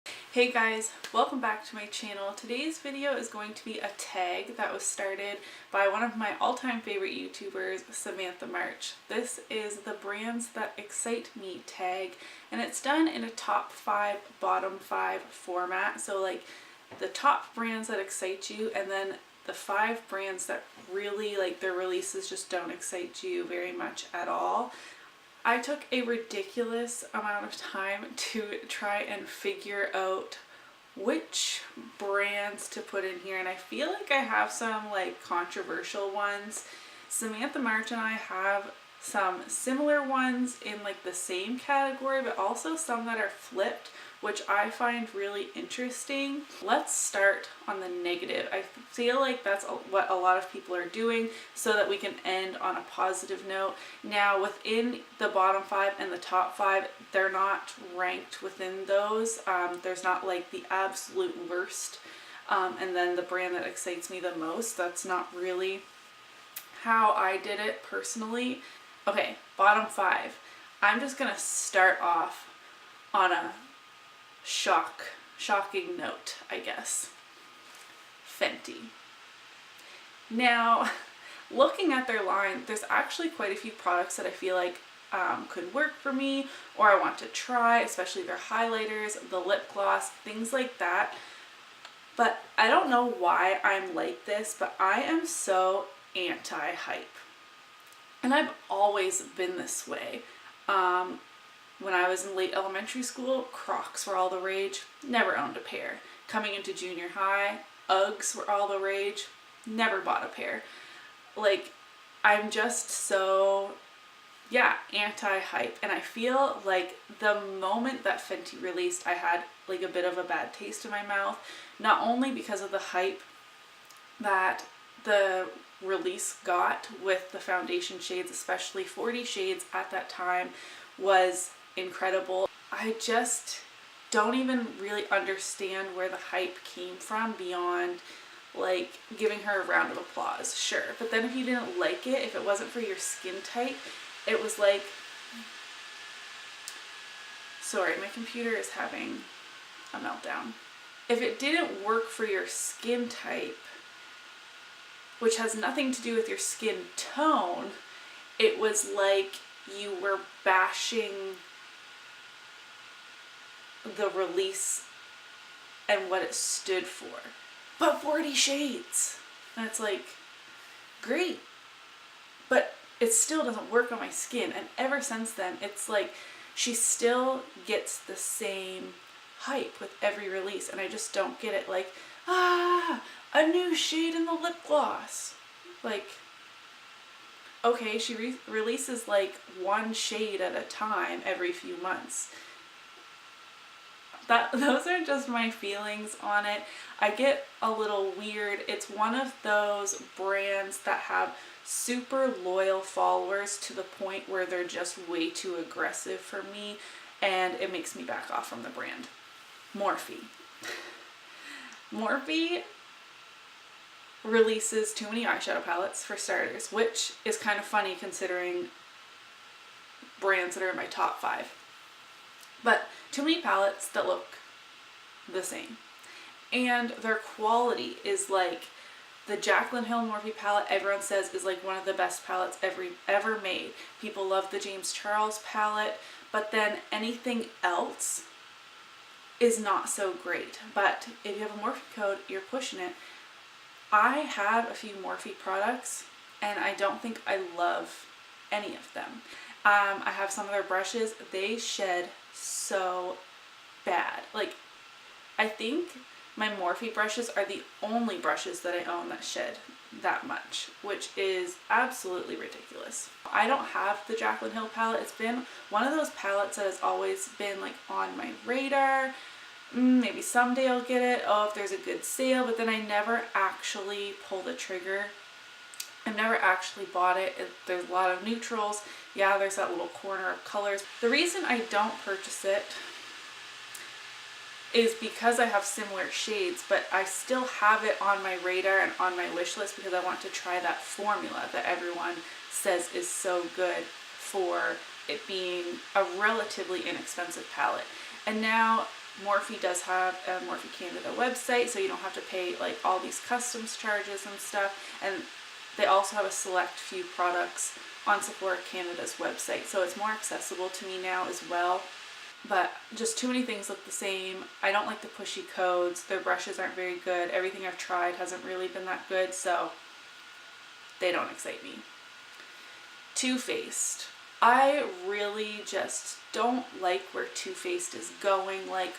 Hey guys, welcome back to my channel. Today's video is going to be a tag that was started by one of my all-time favorite YouTubers, Samantha March. This is the brands that excite me tag, and it's done in a top 5, bottom 5 format. So like the top brands that excite you, and then the 5 brands that really, like, their releases just don't excite you very much at all. I took a ridiculous amount of time to try and figure out which brands to put in here, and I feel like I have some like controversial ones. Samantha March and I have some similar ones in like the same category, but also some that are flipped, which I find really interesting. Let's start on the negative. I feel like that's what a lot of people are doing so that we can end on a positive note. Now, within the bottom 5 and the top 5, they're not ranked within those. There's not like the absolute worst and then the brand that excites me the most. That's not really how I did it personally. Okay, bottom 5. I'm just gonna start off on a shocking note, I guess. Fenty. Now, looking at their line, there's actually quite a few products that I feel like could work for me, or I want to try, especially their highlighters, the lip gloss, things like that. But I don't know why I'm like this, but I am so anti-hype. And I've always been this way. When I was in late elementary school, Crocs were all the rage. Never owned a pair. Coming into junior high, Uggs were all the rage. Never bought a pair. Like, I'm just so, anti-hype. And I feel like the moment that Fenty released, I had like a bit of a bad taste in my mouth. Not only because of the hype that the release got with the foundation shades, especially 40 shades at that time, was incredible. I just don't even really understand where the hype came from beyond like giving her a round of applause, sure. But then if you didn't like it, if it wasn't for your skin type, it was like, sorry, my computer is having a meltdown. If it didn't work for your skin type, which has nothing to do with your skin tone, it was like you were bashing the release and what it stood for. But 40 shades. And it's like, great. But it still doesn't work on my skin. And ever since then, it's like she still gets the same hype with every release. And I just don't get it. Like, a new shade in the lip gloss. Like, okay, she releases like one shade at a time every few months. Those are just my feelings on it. I get a little weird. It's one of those brands that have super loyal followers to the point where they're just way too aggressive for me, and it makes me back off from the brand. Morphe. Morphe releases too many eyeshadow palettes, for starters, which is kind of funny considering brands that are in my top 5. But too many palettes that look the same. And their quality is like the Jaclyn Hill Morphe palette, everyone says is like one of the best palettes ever made. People love the James Charles palette, but then anything else is not so great. But if you have a Morphe code, you're pushing it. I have a few Morphe products, and I don't think I love any of them. I have some of their brushes. They shed so bad. Like, I think my Morphe brushes are the only brushes that I own that shed that much, which is absolutely ridiculous. I don't have the Jaclyn Hill palette. It's been one of those palettes that has always been like on my radar. Maybe someday I'll get it. Oh, if there's a good sale, but then I never actually pull the trigger. I've never actually bought it. There's a lot of neutrals. Yeah, there's that little corner of colors. The reason I don't purchase it is because I have similar shades, but I still have it on my radar and on my wish list because I want to try that formula that everyone says is so good for it being a relatively inexpensive palette. And now Morphe does have a Morphe Canada website, so you don't have to pay like all these customs charges and stuff. And they also have a select few products on Sephora Canada's website, so it's more accessible to me now as well. But just too many things look the same. I don't like the pushy codes. Their brushes aren't very good. Everything I've tried hasn't really been that good, so they don't excite me. Too Faced. I really just don't like where Too Faced is going. Like,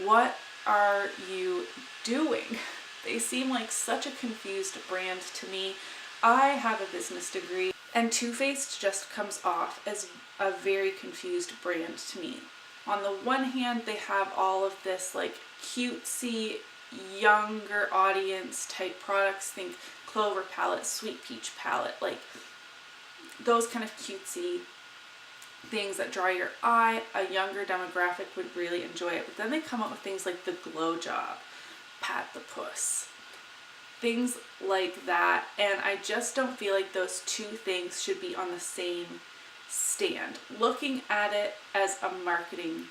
what are you doing? They seem like such a confused brand to me. I have a business degree, and Too Faced just comes off as a very confused brand to me. On the one hand, they have all of this like cutesy, younger audience type products. Think Clover palette, Sweet Peach palette, like those kind of cutesy things that draw your eye. A younger demographic would really enjoy it. But then they come up with things like the Glow Job, Pat the Puss, things like that. And I just don't feel like those two things should be on the same stand. Looking at it as a marketing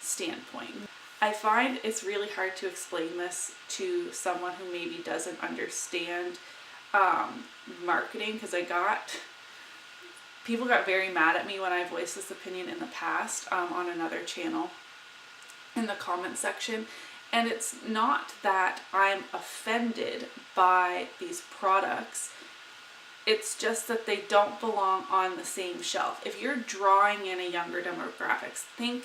standpoint, I find it's really hard to explain this to someone who maybe doesn't understand marketing, because people got very mad at me when I voiced this opinion in the past on another channel in the comment section. And it's not that I'm offended by these products. It's just that they don't belong on the same shelf. If you're drawing in a younger demographics, think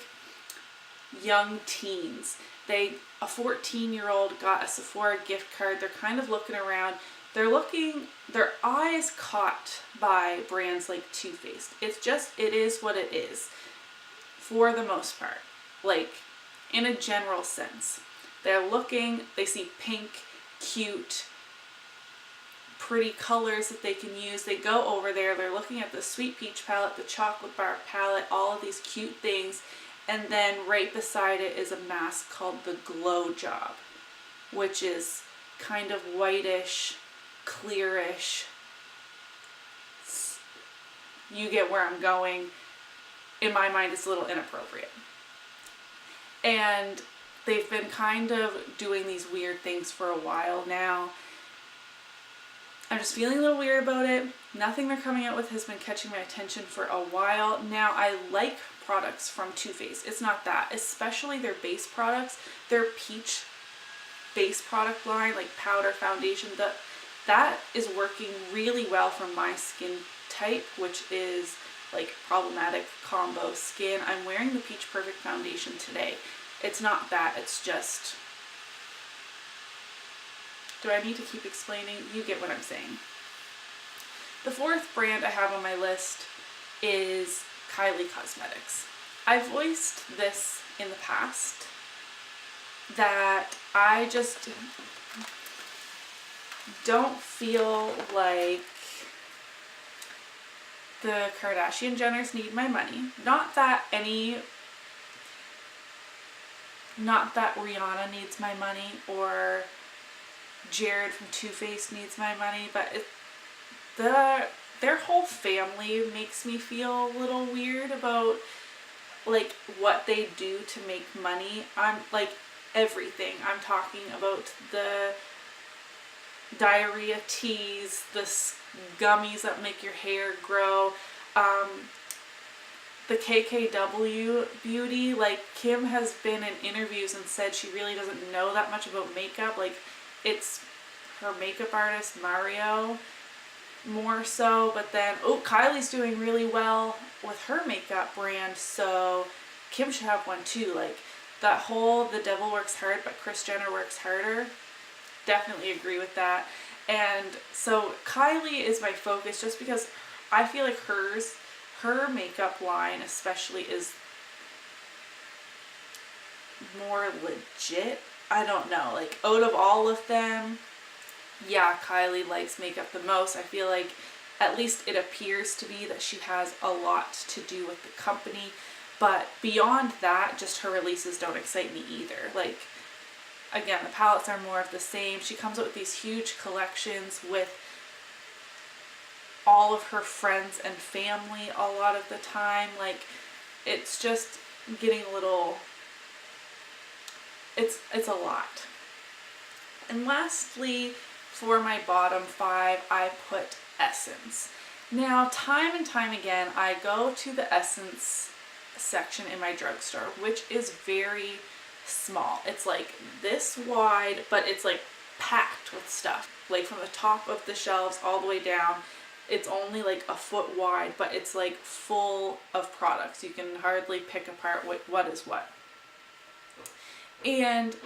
young teens. A 14-year-old got a Sephora gift card. They're kind of looking around. Their eyes caught by brands like Too Faced. It is what it is for the most part. Like, in a general sense. They see pink, cute, pretty colors that they can use. They go over there, they're looking at the Sweet Peach palette, the Chocolate Bar palette, all of these cute things. And then right beside it is a mask called the Glow Job, which is kind of whitish, clearish. You get where I'm going. In my mind, it's a little inappropriate. And they've been kind of doing these weird things for a while now. I'm just feeling a little weird about it. Nothing they're coming out with has been catching my attention for a while. Now, I like products from Too Faced. It's not that. Especially their base products. Their peach base product line, like powder, foundation, that is working really well for my skin type, which is like problematic combo skin. I'm wearing the Peach Perfect foundation today. It's not that. It's just... Do I need to keep explaining? You get what I'm saying. The fourth brand I have on my list is Kylie Cosmetics. I've voiced this in the past that I just don't feel like the Kardashian Jenners need my money. Not that Rihanna needs my money or Jared from Too Faced needs my money, but their whole family makes me feel a little weird about like what they do to make money. I'm like everything. I'm talking about the diarrhea teas, the gummies that make your hair grow, the KKW beauty. Like, Kim has been in interviews and said she really doesn't know that much about makeup. Like, it's her makeup artist Mario more so, but then Kylie's doing really well with her makeup brand, so Kim should have one too. Like, that whole the devil works hard but Kris Jenner works harder, definitely agree with that. And so Kylie is my focus just because I feel like her makeup line especially is more legit. I don't know, like, out of all of them, yeah, Kylie likes makeup the most. I feel like, at least it appears to be, that she has a lot to do with the company. But beyond that, just her releases don't excite me either. Like, again, the palettes are more of the same. She comes out with these huge collections with all of her friends and family a lot of the time. Like, it's just getting a little it's a lot. And lastly, for my bottom 5, I put Essence. Now, time and time again, I go to the Essence section in my drugstore, which is very small. It's like this wide, but it's like packed with stuff. Like from the top of the shelves all the way down, it's only like a foot wide, but it's like full of products. You can hardly pick apart what is what. And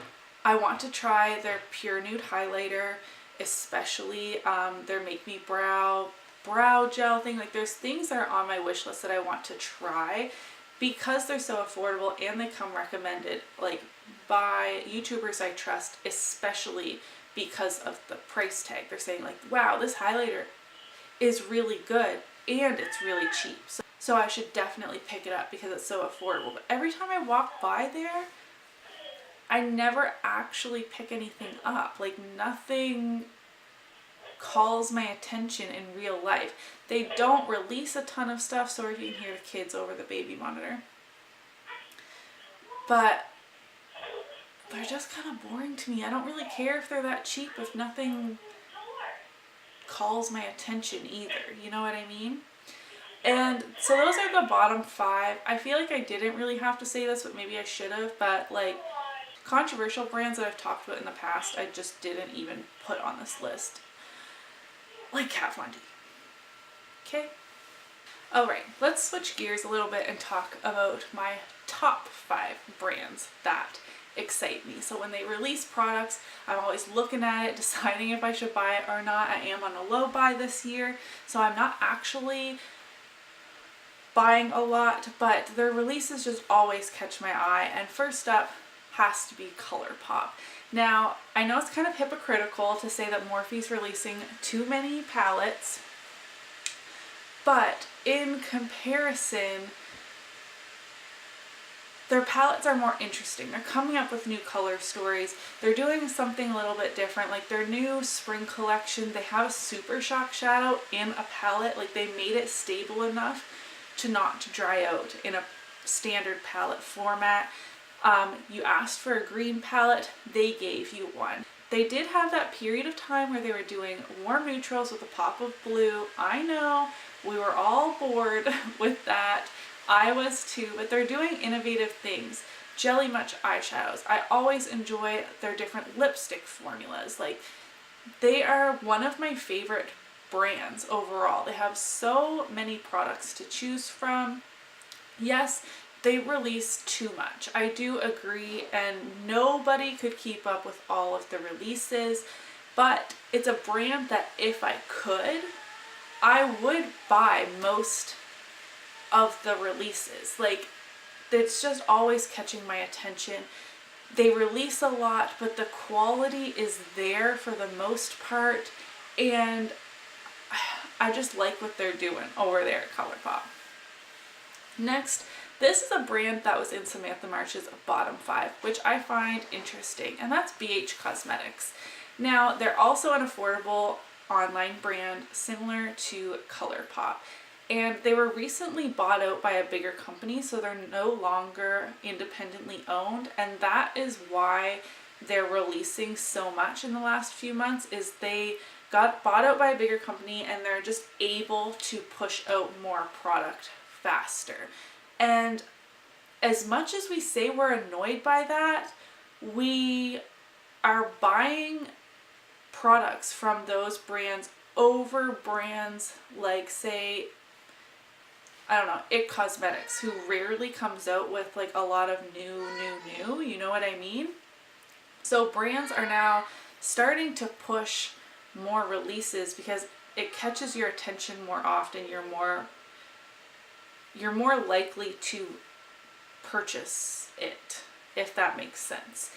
I want to try their Pure Nude highlighter, especially their Make Me brow gel thing. Like there's things that are on my wish list that I want to try because they're so affordable and they come recommended like by YouTubers I trust, especially because of the price tag. They're saying like, wow, this highlighter is really good and it's really cheap. So I should definitely pick it up because it's so affordable. But every time I walk by there, I never actually pick anything up. Like nothing calls my attention in real life. They don't release a ton of stuff. Sorry if you can hear the kids over the baby monitor. But they're just kind of boring to me. I don't really care if they're that cheap if nothing calls my attention either. You know what I mean? And so those are the bottom 5. I feel like I didn't really have to say this, but maybe I should have. But like controversial brands that I've talked about in the past, I just didn't even put on this list. Like Kat Von D. Okay? Alright, let's switch gears a little bit and talk about my top 5 brands that excite me. So when they release products, I'm always looking at it, deciding if I should buy it or not. I am on a low buy this year, so I'm not actually buying a lot, but their releases just always catch my eye. And first up has to be ColourPop. Now, I know it's kind of hypocritical to say that Morphe's releasing too many palettes, but in comparison, their palettes are more interesting. They're coming up with new color stories. They're doing something a little bit different. Like their new spring collection, they have a Super Shock shadow in a palette. Like they made it stable enough to not dry out in a standard palette format. You asked for a green palette, they gave you one. They did have that period of time where they were doing warm neutrals with a pop of blue. I know, we were all bored with that. I was too, but they're doing innovative things. Jelly Much eyeshadows. I always enjoy their different lipstick formulas. Like, they are one of my favorite brands overall. They have so many products to choose from. Yes, they release too much. I do agree, and nobody could keep up with all of the releases, but it's a brand that if I could, I would buy most of the releases. Like, it's just always catching my attention. They release a lot, but the quality is there for the most part, and I just like what they're doing over there at ColourPop. Next, this is a brand that was in Samantha March's bottom 5, which I find interesting, and that's BH Cosmetics. Now, they're also an affordable online brand similar to ColourPop, and they were recently bought out by a bigger company, so they're no longer independently owned, and that is why they're releasing so much in the last few months. Is they got bought out by a bigger company and they're just able to push out more product faster. And as much as we say we're annoyed by that, we are buying products from those brands over brands like, say, I don't know, It Cosmetics, who rarely comes out with like a lot of new, you know what I mean? So brands are now starting to push more releases because it catches your attention more often. You're more likely to purchase it, if that makes sense.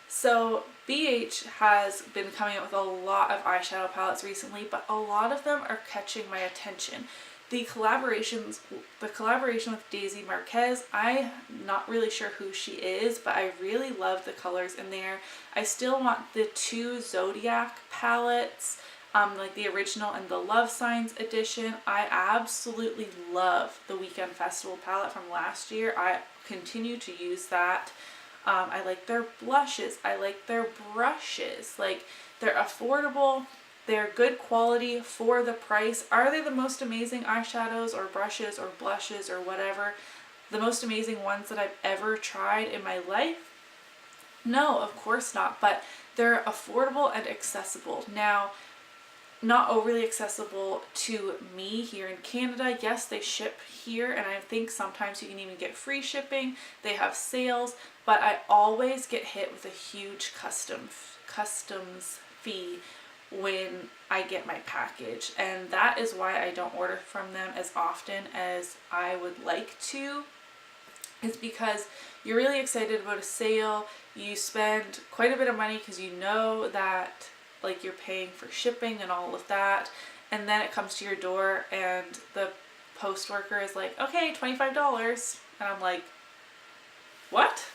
So BH has been coming out with a lot of eyeshadow palettes recently, but a lot of them are catching my attention. The collaboration with Daisy Marquez, I'm not really sure who she is, but I really love the colors in there. I still want the 2 Zodiac palettes, like the original and the Love Signs edition. I absolutely love the Weekend Festival palette from last year. I continue to use that. I like their blushes. I like their brushes. Like, they're affordable. They're good quality for the price. Are they the most amazing eyeshadows or brushes or blushes or whatever? The most amazing ones that I've ever tried in my life? No, of course not. But they're affordable and accessible. Now, not overly accessible to me here in Canada. Yes, they ship here, and I think sometimes you can even get free shipping. They have sales, but I always get hit with a huge customs fee when I get my package, and that is why I don't order from them as often as I would like to. Is because you're really excited about a sale, you spend quite a bit of money because you know that like you're paying for shipping and all of that, and then it comes to your door and the post worker is like, okay, $25, and I'm like, what?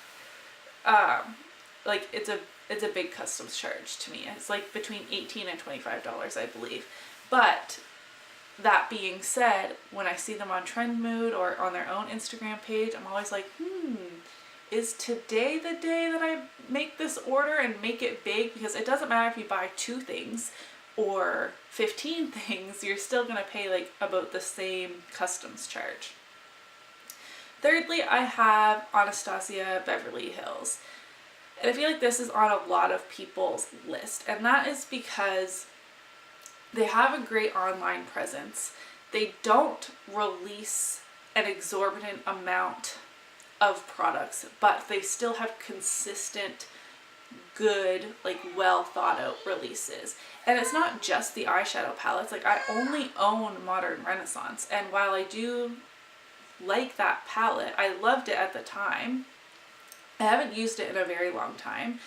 Like it's a big customs charge to me. It's like between $18 and $25, I believe. But that being said, when I see them on Trendmood or on their own Instagram page, I'm always like, is today the day that I make this order and make it big? Because it doesn't matter if you buy 2 things or 15 things, you're still going to pay like about the same customs charge. Thirdly, I have Anastasia Beverly Hills. And I feel like this is on a lot of people's list, and that is because they have a great online presence. They don't release an exorbitant amount of products, but they still have consistent, good, like well thought out releases. And it's not just the eyeshadow palettes. Like, I only own Modern Renaissance, and while I do like that palette, I loved it at the time, I haven't used it in a very long time.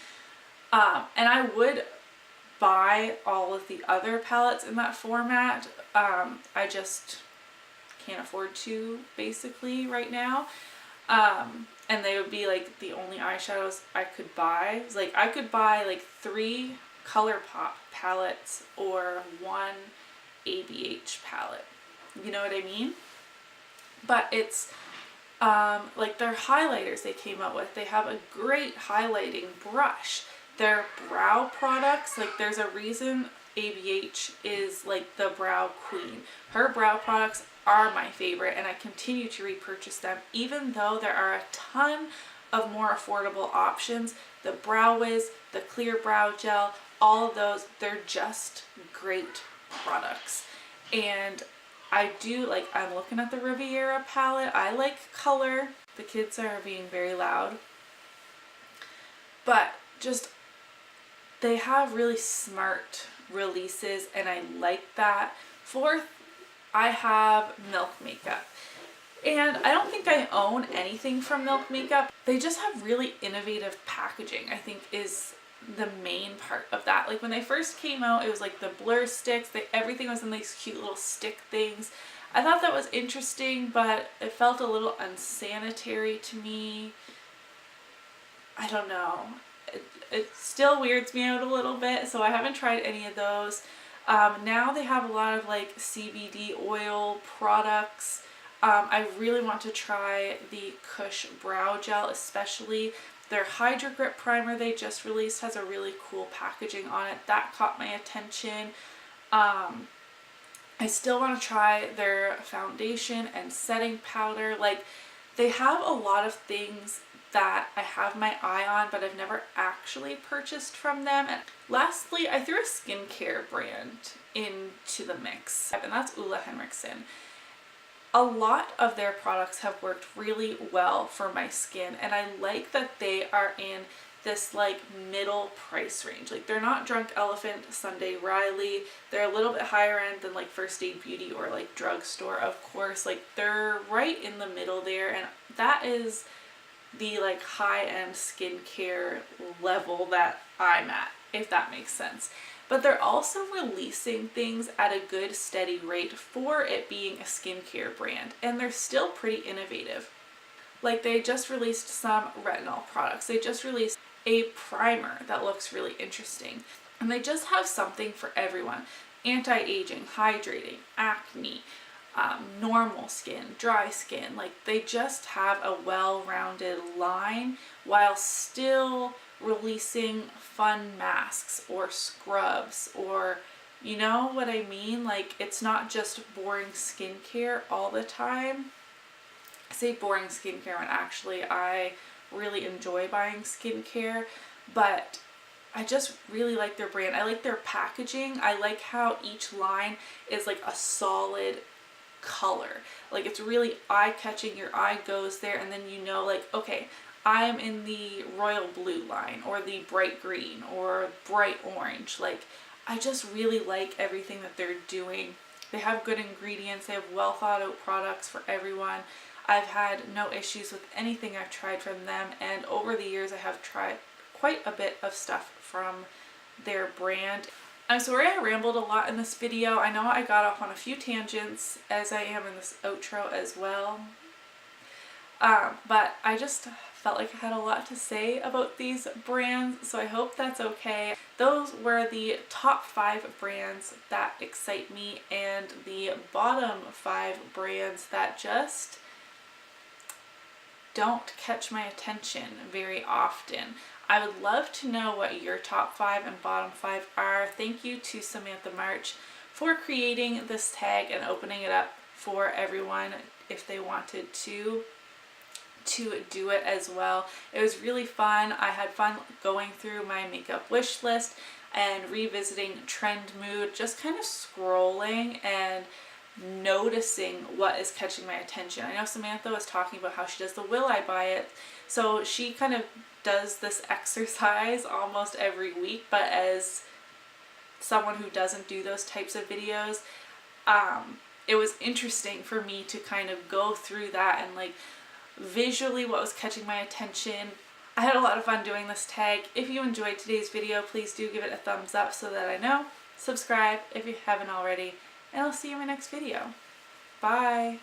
And I would buy all of the other palettes in that format. I just can't afford to, basically, right now. And they would be like the only eyeshadows I could buy. It's like I could buy like 3 ColourPop palettes or 1 ABH palette. You know what I mean? But it's like their highlighters they came out with. They have a great highlighting brush. Their brow products, like there's a reason ABH is like the brow queen. Her brow products are my favorite, and I continue to repurchase them even though there are a ton of more affordable options. The Brow Wiz, the Clear Brow Gel, all of those, they're just great products. And I do like, I'm looking at the Riviera palette. I like color. The kids are being very loud. But just, they have really smart releases, and I like that. Fourth, I have Milk Makeup. And I don't think I own anything from Milk Makeup. They just have really innovative packaging, I think, is the main part of that. Like when they first came out, it was like the blur sticks. Everything was in these cute little stick things. I thought that was interesting, but it felt a little unsanitary to me. I don't know. It still weirds me out a little bit, so I haven't tried any of those. Now they have a lot of like CBD oil products. I really want to try the Kush Brow Gel, especially. Their Hydro Grip Primer they just released has a really cool packaging on it. That caught my attention. I still want to try their foundation and setting powder. Like, they have a lot of things that I have my eye on, but I've never actually purchased from them. And lastly, I threw a skincare brand into the mix, and that's Ulla Henriksen. A lot of their products have worked really well for my skin, and I like that they are in this like middle price range. Like, they're not Drunk Elephant, Sunday Riley. They're a little bit higher end than like First Aid Beauty or like Drugstore, of course. Like, they're right in the middle there, and that is the like high-end skincare level that I'm at, if that makes sense. But they're also releasing things at a good steady rate for it being a skincare brand, and they're still pretty innovative. Like, they just released some retinol products. They just released a primer that looks really interesting, and they just have something for everyone. Anti-aging, hydrating, acne, normal skin, dry skin. Like, they just have a well-rounded line while still releasing fun masks or scrubs, or you know what I mean? Like, it's not just boring skincare all the time. I say boring skincare when actually I really enjoy buying skincare, but I just really like their brand. I like their packaging. I like how each line is like a solid color. Like, it's really eye-catching. Your eye goes there, and then you know, like, okay, I'm in the royal blue line, or the bright green, or bright orange. Like, I just really like everything that they're doing. They have good ingredients. They have well thought out products for everyone. I've had no issues with anything I've tried from them, and over the years I have tried quite a bit of stuff from their brand. I'm sorry I rambled a lot in this video. I know I got off on a few tangents, as I am in this outro as well. But I just felt like I had a lot to say about these brands, so I hope that's okay. Those were the top 5 brands that excite me, and the bottom 5 brands that just don't catch my attention very often. I would love to know what your top 5 and bottom 5 are. Thank you to Samantha March for creating this tag and opening it up for everyone if they wanted to do it as well. It was really fun. I had fun going through my makeup wish list and revisiting Trend Mood, just kind of scrolling and noticing what is catching my attention. I know Samantha was talking about how she does the Will I Buy It, so she kind of does this exercise almost every week, but as someone who doesn't do those types of videos, it was interesting for me to kind of go through that and like visually what was catching my attention. I had a lot of fun doing this tag. If you enjoyed today's video, please do give it a thumbs up so that I know. Subscribe if you haven't already, and I'll see you in my next video. Bye!